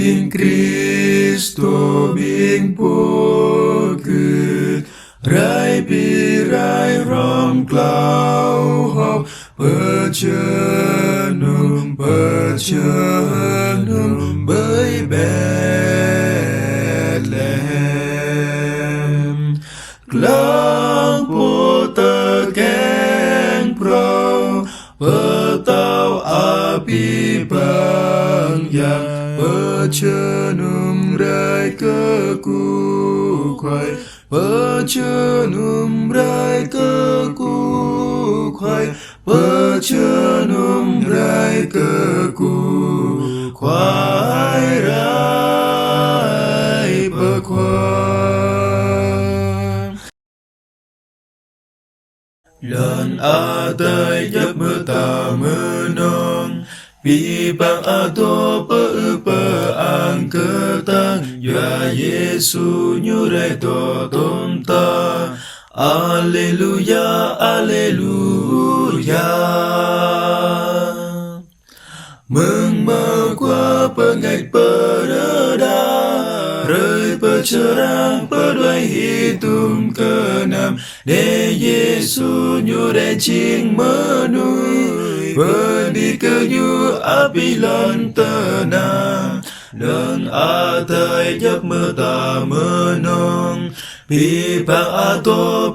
in Cristo bin pokut rai pi rai rom clau học percenum bởi Bethlehem Lang po tơ keng pro Pertau api panjang Percenum rai keku khoai Percenum rai keku khoai Percenum rai keku khoai rai perkhoai Lần a tới giấc mơ ta mơ non Vì bằng a tô bơ an cơ tăng Và Giêsu nhu rai tổ tôn ta Alleluia, Alleluia Mừng mơ qua pengai perda Rơi percerang perduai hitung keenam De Yesus nyurai cing menui Perdi kenyu api lan tenang Dan atai giấc mơ ta mơ non Vì bằng a tô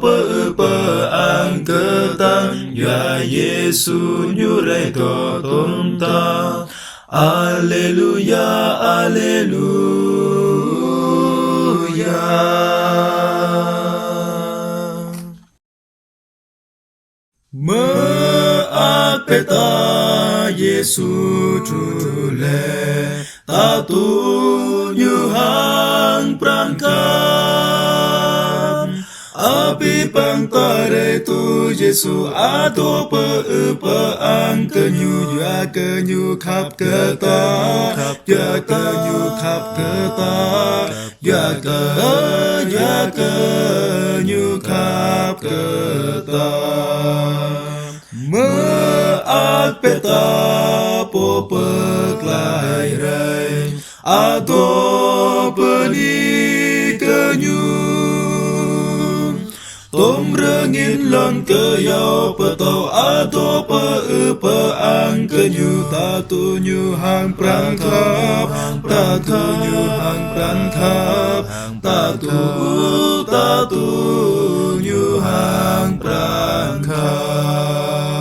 bơ an cơ tăng Và Giêsu nyurai tổ tôn ta Alleluia, Alleluia Mơ ác ta Giêsu trule Ta tu như hang prangkam Api pangtare tu Giêsu a tô bơ an cơ nhu khắp cơ ta Ya cơ nhu khắp cơ ta Ya cơ nhu khắp cơ ta Mơ ác ta po bơ lại rai A tô bơ ni cơ nhu Tom rengin lan ke yau petau ato pe ang ke nyu ta tu nyu hang prangkap ta tu nyu hang prangkap ta tu nyu hang prangkap